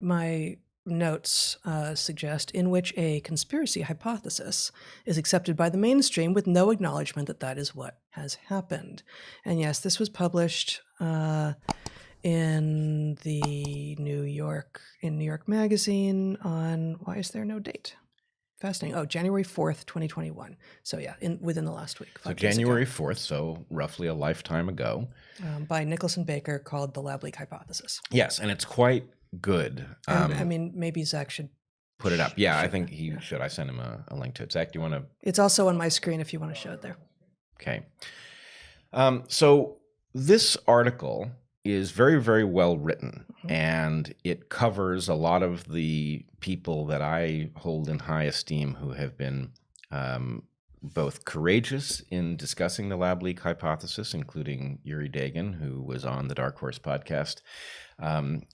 my notes suggest, in which a conspiracy hypothesis is accepted by the mainstream with no acknowledgement that that is what has happened. And yes, this was published in the New York Magazine on, why is there no date? Fascinating. Oh, January 4th, 2021. So yeah, within the last week. So January 4th, so roughly a lifetime ago. By Nicholas and Baker, called The Lab Leak Hypothesis. Yes, and it's quite good. I mean, maybe Zach should put it up. Yeah, I think he should. I sent him a link to it. Zach, do you want to? It's also on my screen if you want to show it there. Okay. So this article is very, very well written, and it covers a lot of the people that I hold in high esteem who have been both courageous in discussing the lab leak hypothesis, including Yuri Dagan, who was on the DarkHorse podcast,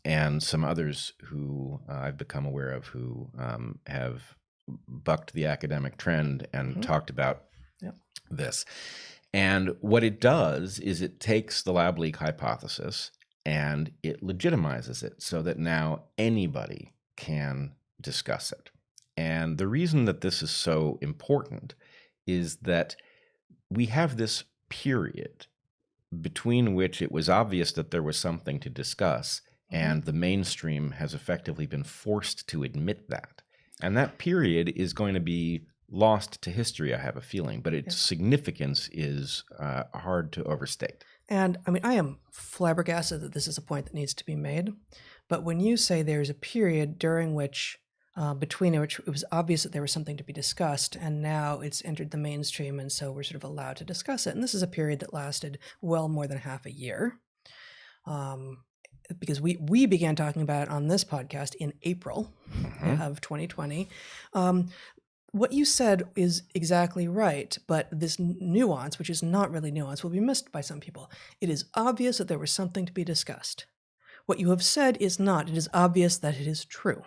and some others who I've become aware of who have bucked the academic trend and talked about this. And what it does is it takes the lab leak hypothesis and it legitimizes it so that now anybody can discuss it. And the reason that this is so important is that we have this period between which it was obvious that there was something to discuss, and the mainstream has effectively been forced to admit that. And that period is going to be lost to history, I have a feeling, but its significance is hard to overstate. And I mean, I am flabbergasted that this is a point that needs to be made. But when you say there's a period during which, between which it was obvious that there was something to be discussed, and now it's entered the mainstream, and so we're sort of allowed to discuss it. And this is a period that lasted well more than half a year. Because we began talking about it on this podcast in April of 2020. What you said is exactly right, but this nuance, which is not really nuance, will be missed by some people. It is obvious that there was something to be discussed. What you have said is not. It is obvious that it is true.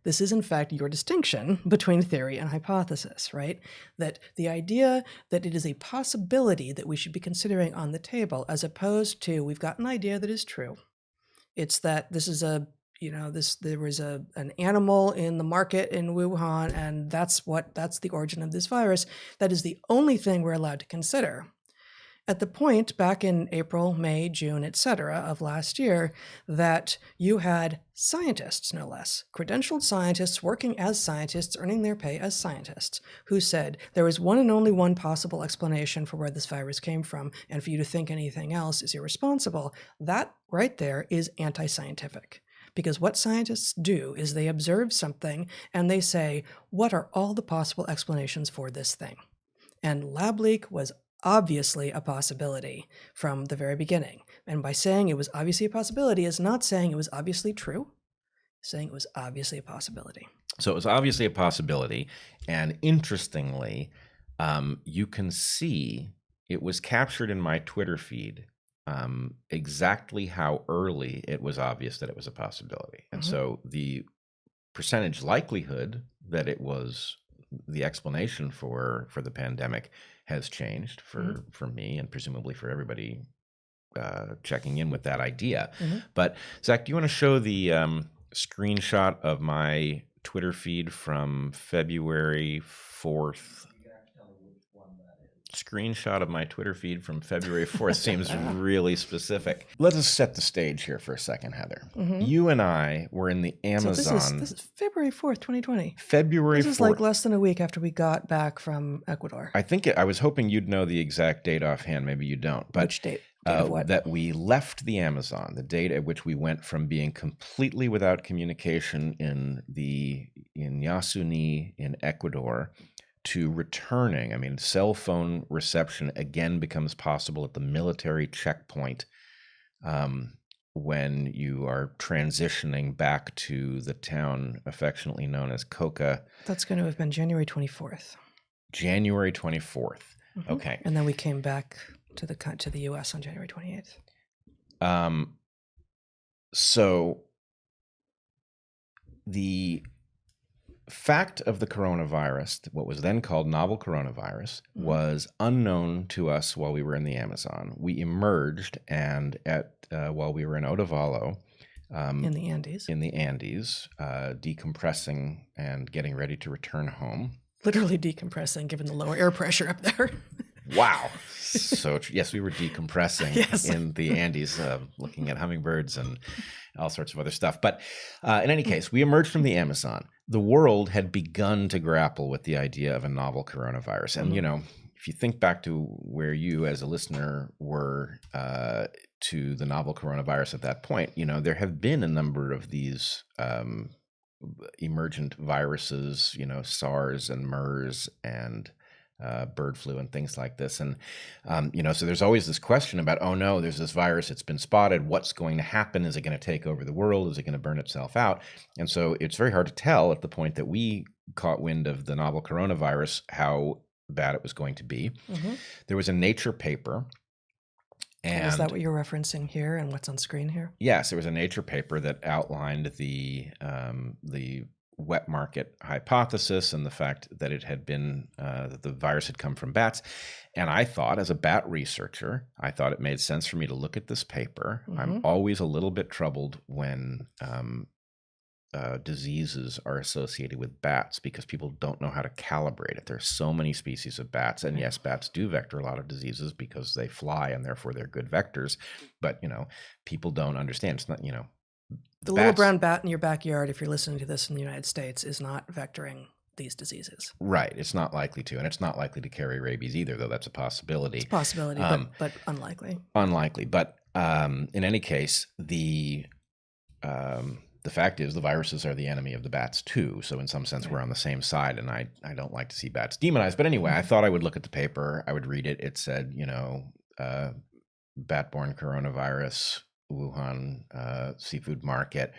This is, in fact, your distinction between theory and hypothesis, right? That the idea that it is a possibility that we should be considering on the table, as opposed to we've got an idea that is true. It's that this is there was an animal in the market in Wuhan, and that's the origin of this virus. That is the only thing we're allowed to consider. At the point back in April, May, June, etc. of last year, that you had scientists, no less, credentialed scientists working as scientists, earning their pay as scientists, who said there is one and only one possible explanation for where this virus came from, and for you to think anything else is irresponsible. That right there is anti-scientific. Because what scientists do is they observe something and they say, what are all the possible explanations for this thing? And lab leak was obviously a possibility from the very beginning. And by saying it was obviously a possibility is not saying it was obviously true, saying it was obviously a possibility. So it was obviously a possibility. And interestingly, you can see it was captured in my Twitter feed exactly how early it was obvious that it was a possibility. And so the percentage likelihood that it was the explanation for the pandemic has changed for me and presumably for everybody checking in with that idea. But Zach, do you want to show the screenshot of my Twitter feed from February 4th? Screenshot of my Twitter feed from February 4th seems really specific. Let us set the stage here for a second, Heather. You and I were in the Amazon. So this is February 4th, 2020. February 4th. This is like less than a week after we got back from Ecuador. I think I was hoping you'd know the exact date offhand. Maybe you don't. But which date? Date of what? That we left the Amazon, the date at which we went from being completely without communication in Yasuni in Ecuador to returning. I mean, cell phone reception again becomes possible at the military checkpoint when you are transitioning back to the town affectionately known as Coca. That's going to have been January 24th. January 24th. Okay. And then we came back to the U.S. on January 28th. So the fact of the coronavirus, what was then called novel coronavirus, was unknown to us while we were in the Amazon. We emerged, and while we were in Otavalo, in the Andes. Decompressing and getting ready to return home. Literally decompressing, given the lower air pressure up there. Wow. So yes, we were decompressing Yes. in the Andes, looking at hummingbirds and all sorts of other stuff. But in any case, we emerged from the Amazon. The world had begun to grapple with the idea of a novel coronavirus. And, you know, if you think back to where you as a listener were to the novel coronavirus at that point, you know, there have been a number of these emergent viruses, you know, SARS and MERS and bird flu and things like this. And, you know, so there's always this question about, oh no, there's this virus, it's been spotted. What's going to happen? Is it going to take over the world? Is it going to burn itself out? And so it's very hard to tell at the point that we caught wind of the novel coronavirus, how bad it was going to be. There was a Nature paper. And is that what you're referencing here and what's on screen here? Yes, there was a Nature paper that outlined the wet market hypothesis and the fact that it had been that the virus had come from bats. And I thought, as a bat researcher, I thought it made sense for me to look at this paper. I'm always a little bit troubled when diseases are associated with bats because people don't know how to calibrate it. There's so many species of bats, and yes, bats do vector a lot of diseases because they fly and therefore they're good vectors. But, you know, people don't understand. It's not, you know, the little brown bat in your backyard, if you're listening to this in the United States, is not vectoring these diseases. Right. It's not likely to, and it's not likely to carry rabies either, though that's a possibility. It's a possibility, but unlikely. Unlikely. But in any case, the fact is the viruses are the enemy of the bats too. So in some sense, we're on the same side, and I don't like to see bats demonized. But anyway, I thought I would look at the paper. I would read it. It said, you know, bat-borne coronavirus, Wuhan seafood market.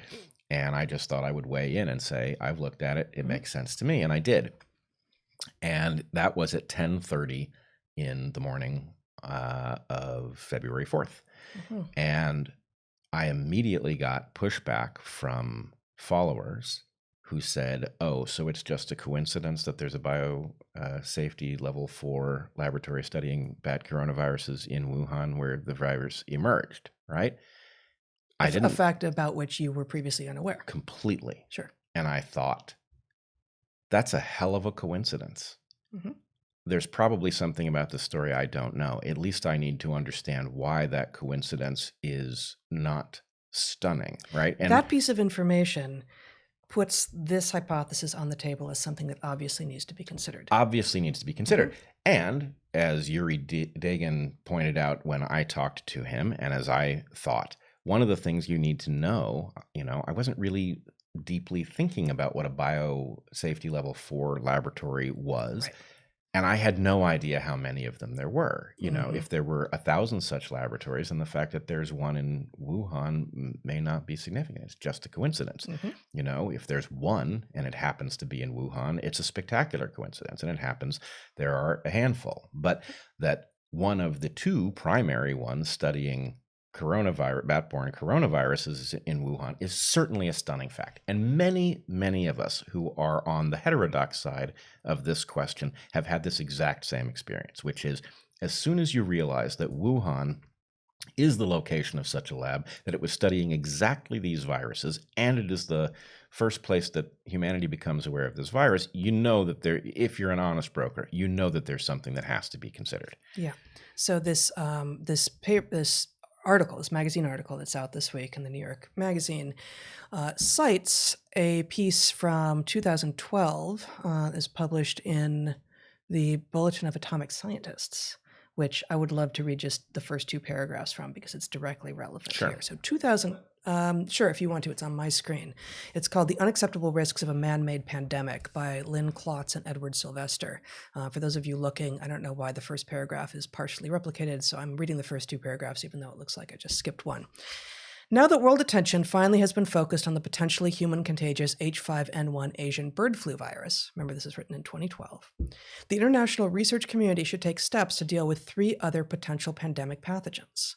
And I just thought I would weigh in and say, I've looked at it. It makes sense to me. And I did. And that was at 10:30 in the morning of February 4th. And I immediately got pushback from followers who said, oh, so it's just a coincidence that there's a biosafety level 4 laboratory studying bat coronaviruses in Wuhan where the virus emerged, right? A fact about which you were previously unaware. Completely. Sure. And I thought, that's a hell of a coincidence. There's probably something about this story I don't know. At least I need to understand why that coincidence is not stunning, right? And that piece of information puts this hypothesis on the table as something that obviously needs to be considered. And as Yuri Dagan pointed out when I talked to him, and as I thought, one of the things you need to know, you know, I wasn't really deeply thinking about what a biosafety level 4 laboratory was. Right. And I had no idea how many of them there were. You know, if there were 1,000 such laboratories, and the fact that there's one in Wuhan may not be significant. It's just a coincidence. You know, if there's one and it happens to be in Wuhan, it's a spectacular coincidence. And it happens there are a handful. But that one of the 2 primary ones studying bat-borne coronaviruses in Wuhan is certainly a stunning fact. And many, many of us who are on the heterodox side of this question have had this exact same experience, which is as soon as you realize that Wuhan is the location of such a lab, that it was studying exactly these viruses, and it is the first place that humanity becomes aware of this virus, you know that if you're an honest broker, you know that there's something that has to be considered. Yeah. So this magazine article that's out this week in the New York Magazine cites a piece from 2012 is published in the Bulletin of Atomic Scientists, which I would love to read just the first 2 paragraphs from because it's directly relevant here. So 2000, sure, if you want to, it's on my screen. It's called The Unacceptable Risks of a Man-Made Pandemic by Lynn Klotz and Edward Sylvester. For those of you looking, I don't know why the first paragraph is partially replicated, so I'm reading the first 2 paragraphs, even though it looks like I just skipped one. Now that world attention finally has been focused on the potentially human contagious H5N1 Asian bird flu virus, remember this is written in 2012, the international research community should take steps to deal with 3 other potential pandemic pathogens.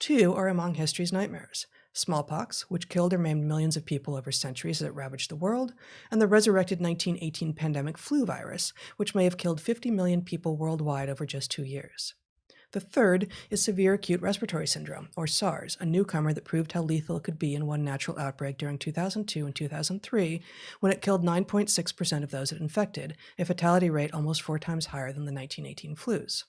2 are among history's nightmares: smallpox, which killed or maimed millions of people over centuries as it ravaged the world, and the resurrected 1918 pandemic flu virus, which may have killed 50 million people worldwide over just 2 years. The third is severe acute respiratory syndrome, or SARS, a newcomer that proved how lethal it could be in one natural outbreak during 2002 and 2003, when it killed 9.6% of those it infected, a fatality rate almost 4 times higher than the 1918 flus.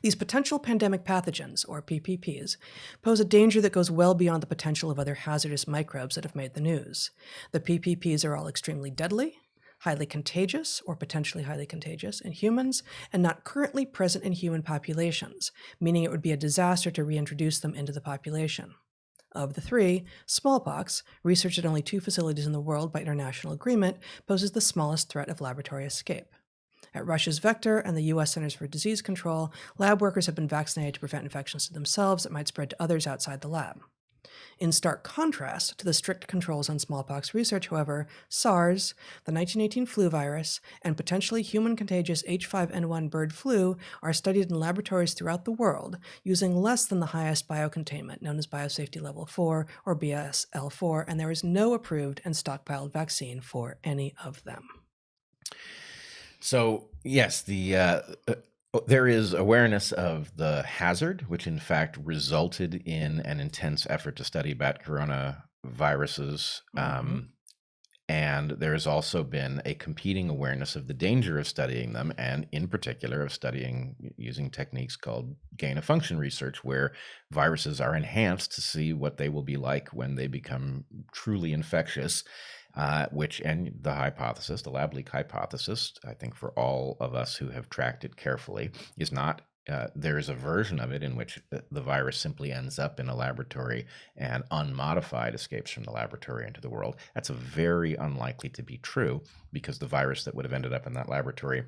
These potential pandemic pathogens, or PPPs, pose a danger that goes well beyond the potential of other hazardous microbes that have made the news. The PPPs are all extremely deadly, highly contagious or potentially highly contagious in humans, and not currently present in human populations, meaning it would be a disaster to reintroduce them into the population. Of the three, smallpox, researched at only 2 facilities in the world by international agreement, poses the smallest threat of laboratory escape. At Russia's Vector and the U.S. Centers for Disease Control, lab workers have been vaccinated to prevent infections to themselves that might spread to others outside the lab. In stark contrast to the strict controls on smallpox research, however, SARS, the 1918 flu virus, and potentially human contagious H5N1 bird flu are studied in laboratories throughout the world using less than the highest biocontainment, known as Biosafety Level 4 or BSL4, and there is no approved and stockpiled vaccine for any of them. So, yes, there is awareness of the hazard, which in fact resulted in an intense effort to study bat coronaviruses. And there has also been a competing awareness of the danger of studying them, and in particular of studying using techniques called gain-of-function research, where viruses are enhanced to see what they will be like when they become truly infectious. And the hypothesis, the lab leak hypothesis, I think for all of us who have tracked it carefully, is not, there is a version of it in which the virus simply ends up in a laboratory and unmodified escapes from the laboratory into the world. That's very unlikely to be true, because the virus that would have ended up in that laboratory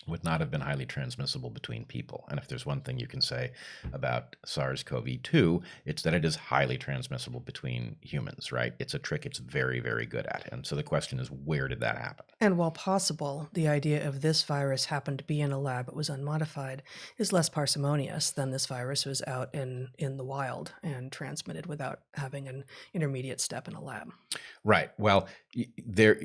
would not have been highly transmissible between people. And if there's one thing you can say about SARS-CoV-2, it's that it is highly transmissible between humans, right? It's a trick it's very, very good at. And so the question is, where did that happen? And while possible, the idea of this virus happened to be in a lab that was unmodified is less parsimonious than this virus was out in the wild and transmitted without having an intermediate step in a lab. Right. Well,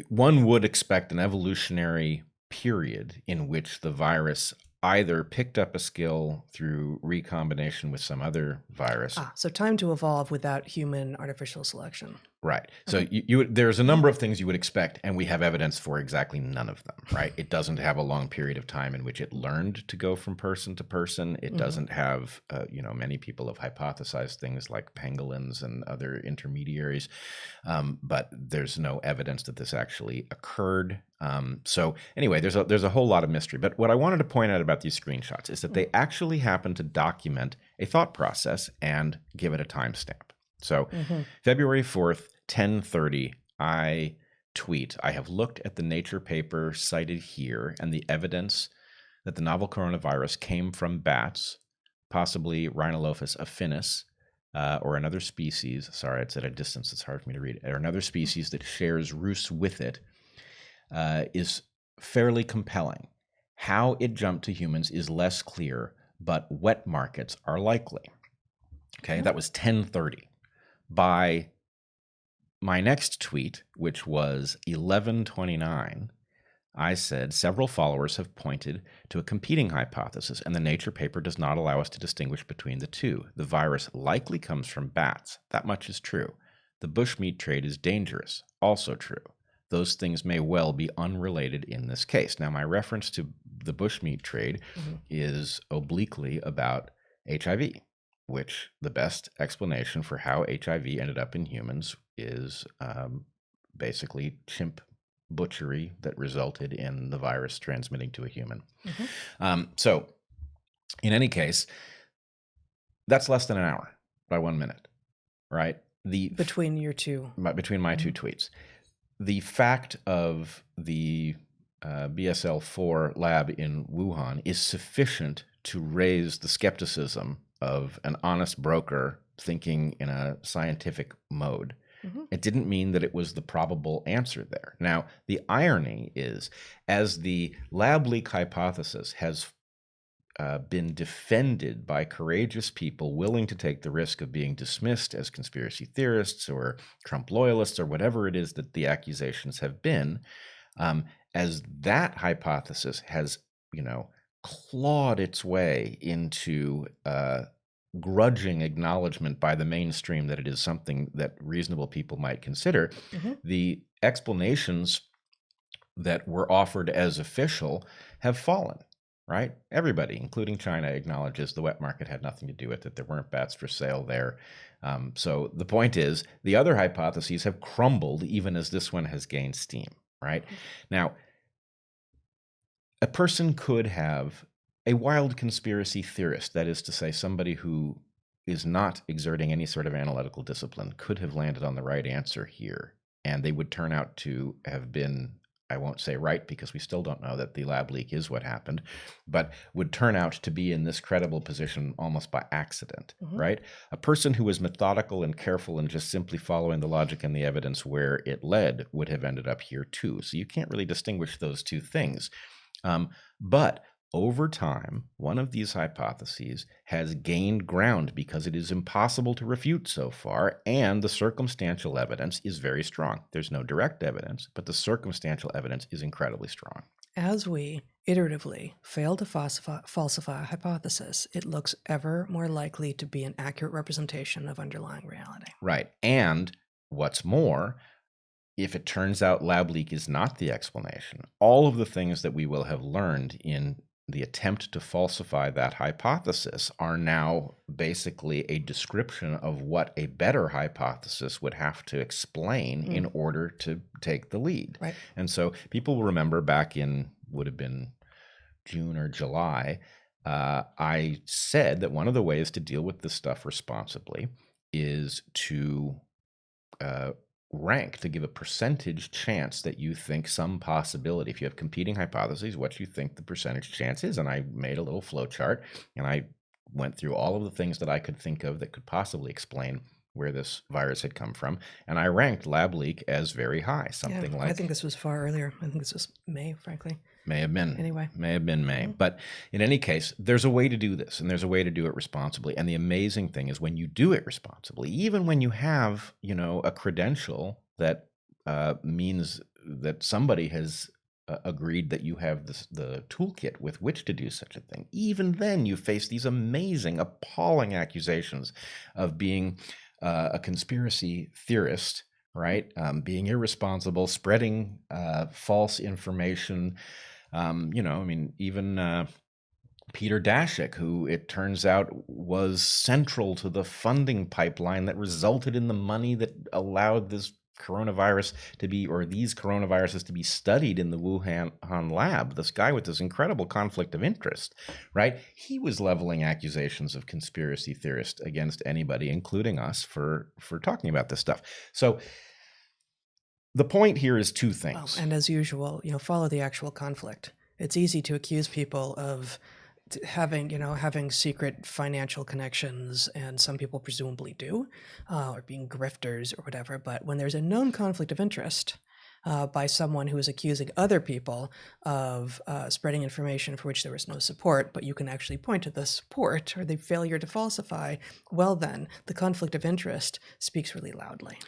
one would expect an evolutionary period in which the virus either picked up a skill through recombination with some other virus. So time to evolve without human artificial selection. Right. So there's a number of things you would expect, and we have evidence for exactly none of them, right? It doesn't have a long period of time in which it learned to go from person to person. It doesn't have, many people have hypothesized things like pangolins and other intermediaries, but there's no evidence that this actually occurred. So anyway, there's a whole lot of mystery. But what I wanted to point out about these screenshots is that they actually happen to document a thought process and give it a timestamp. So February 4th, 10:30, I tweet, I have looked at the Nature paper cited here and the evidence that the novel coronavirus came from bats, possibly Rhinolophus affinis, or another species. Sorry, it's at a distance. It's hard for me to read. Or another species that shares roosts with it, is fairly compelling. How it jumped to humans is less clear, but wet markets are likely. Okay, that was 10:30. By my next tweet, which was 11:29, I said several followers have pointed to a competing hypothesis, and the Nature paper does not allow us to distinguish between the two. The virus likely comes from bats. That much is true. The bushmeat trade is dangerous. Also true. Those things may well be unrelated in this case. Now, my reference to the bushmeat trade is obliquely about HIV, which the best explanation for how HIV ended up in humans is basically chimp butchery that resulted in the virus transmitting to a human. So in any case, that's less than an hour by 1 minute, right? Between your two. Between my two tweets. The fact of the BSL-4 lab in Wuhan is sufficient to raise the skepticism of an honest broker thinking in a scientific mode. It didn't mean that it was the probable answer there. Now, the irony is, as the lab leak hypothesis has been defended by courageous people willing to take the risk of being dismissed as conspiracy theorists or Trump loyalists or whatever it is that the accusations have been, as that hypothesis has, clawed its way into grudging acknowledgement by the mainstream that it is something that reasonable people might consider, the explanations that were offered as official have fallen, right? Everybody, including China, acknowledges the wet market had nothing to do with it. There weren't bats for sale there. So the point is, the other hypotheses have crumbled even as this one has gained steam, right? Now, a person could have a wild conspiracy theorist, that is to say, somebody who is not exerting any sort of analytical discipline, could have landed on the right answer here. And they would turn out to have been, I won't say right because we still don't know that the lab leak is what happened, but would turn out to be in this credible position almost by accident, right? A person who was methodical and careful and just simply following the logic and the evidence where it led would have ended up here too. So you can't really distinguish those two things. But over time, one of these hypotheses has gained ground because it is impossible to refute so far, and the circumstantial evidence is very strong. There's no direct evidence, but the circumstantial evidence is incredibly strong. As we iteratively fail to falsify a hypothesis, it looks ever more likely to be an accurate representation of underlying reality. Right. And what's more, if it turns out lab leak is not the explanation, all of the things that we will have learned in the attempt to falsify that hypothesis are now basically a description of what a better hypothesis would have to explain in order to take the lead. Right. And so people will remember back in, would have been June or July, I said that one of the ways to deal with this stuff responsibly is to rank, to give a percentage chance that you think some possibility. If you have competing hypotheses, what you think the percentage chance is. And I made a little flow chart and I went through all of the things that I could think of that could possibly explain where this virus had come from. And I ranked lab leak as very high, something like... I think this was far earlier. I think this was May, frankly. May have been. Anyway. May have been May. But in any case, there's a way to do this, and there's a way to do it responsibly. And the amazing thing is when you do it responsibly, even when you have, a credential that means that somebody has agreed that you have the toolkit with which to do such a thing, even then you face these amazing, appalling accusations of being a conspiracy theorist, right? Being irresponsible, spreading false information. Even Peter Daszak, who it turns out was central to the funding pipeline that resulted in the money that allowed this coronavirus to be, or these coronaviruses to be studied in the Wuhan lab, this guy with this incredible conflict of interest, right? He was leveling accusations of conspiracy theorists against anybody, including us, for talking about this stuff. So the point here is two things. And as usual, follow the actual conflict. It's easy to accuse people of having secret financial connections, and some people presumably do, or being grifters or whatever. But when there's a known conflict of interest by someone who is accusing other people of spreading information for which there was no support, but you can actually point to the support or the failure to falsify, well then, the conflict of interest speaks really loudly.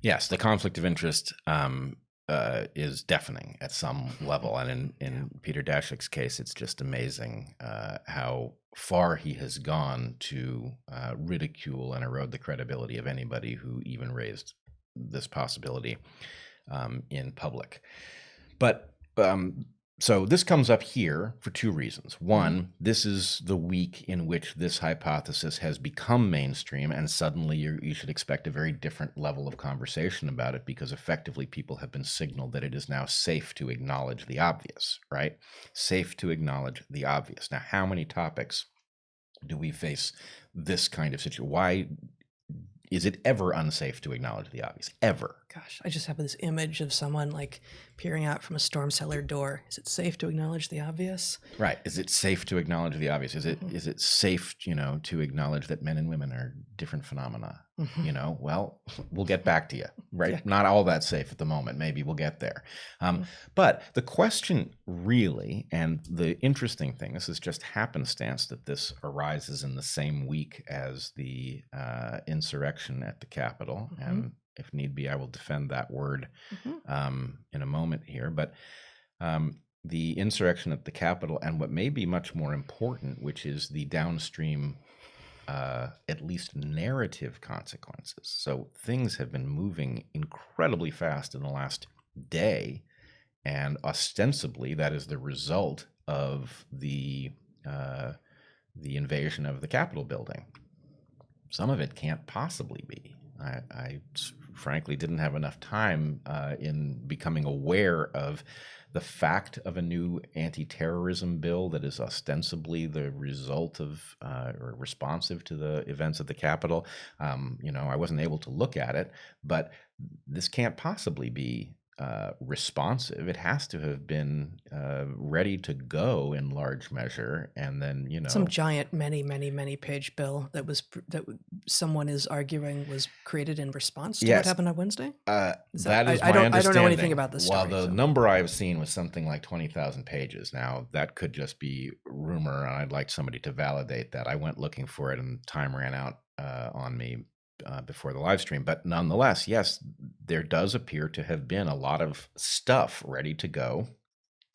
Yes, the conflict of interest is deafening at some level. And in Peter Daszak's case, it's just amazing how far he has gone to ridicule and erode the credibility of anybody who even raised this possibility in public. But so this comes up here for two reasons. One, this is the week in which this hypothesis has become mainstream, and suddenly you should expect a very different level of conversation about it, because effectively people have been signaled that it is now safe to acknowledge the obvious, right? Safe to acknowledge the obvious. Now, how many topics do we face this kind of situation? Why is it ever unsafe to acknowledge the obvious? Ever? Gosh, I just have this image of someone peering out from a storm cellar door. Is it safe to acknowledge the obvious? Right. Is it safe to acknowledge the obvious? Is it safe, to acknowledge that men and women are different phenomena? Well, we'll get back to you, right? Yeah. Not all that safe at the moment. Maybe we'll get there. But the question really, and the interesting thing, this is just happenstance that this arises in the same week as the insurrection at the Capitol. And if need be, I will defend that word in a moment here. But the insurrection at the Capitol, and what may be much more important, which is the downstream, at least narrative consequences. So things have been moving incredibly fast in the last day, and ostensibly that is the result of the invasion of the Capitol building. Some of it can't possibly be. I frankly didn't have enough time in becoming aware of the fact of a new anti-terrorism bill that is ostensibly the result of or responsive to the events at the Capitol. I wasn't able to look at it, but this can't possibly be responsive. It has to have been ready to go in large measure, and then some giant, many page bill that someone is arguing was created in response to what happened on Wednesday. That is my understanding. I don't know anything about this story. Well, the number I've seen was something like 20,000 pages. Now that could just be rumor, and I'd like somebody to validate that. I went looking for it, and time ran out on me before the live stream. But nonetheless, yes, there does appear to have been a lot of stuff ready to go.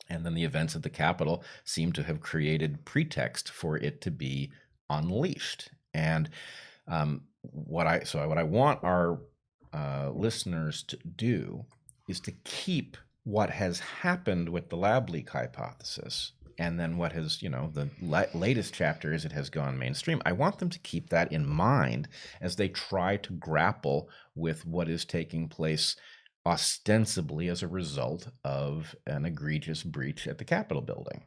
And then the events at the Capitol seem to have created pretext for it to be unleashed. And what I want our listeners to do is to keep what has happened with the lab leak hypothesis, and then what has, the latest chapter is it has gone mainstream. I want them to keep that in mind as they try to grapple with what is taking place ostensibly as a result of an egregious breach at the Capitol building.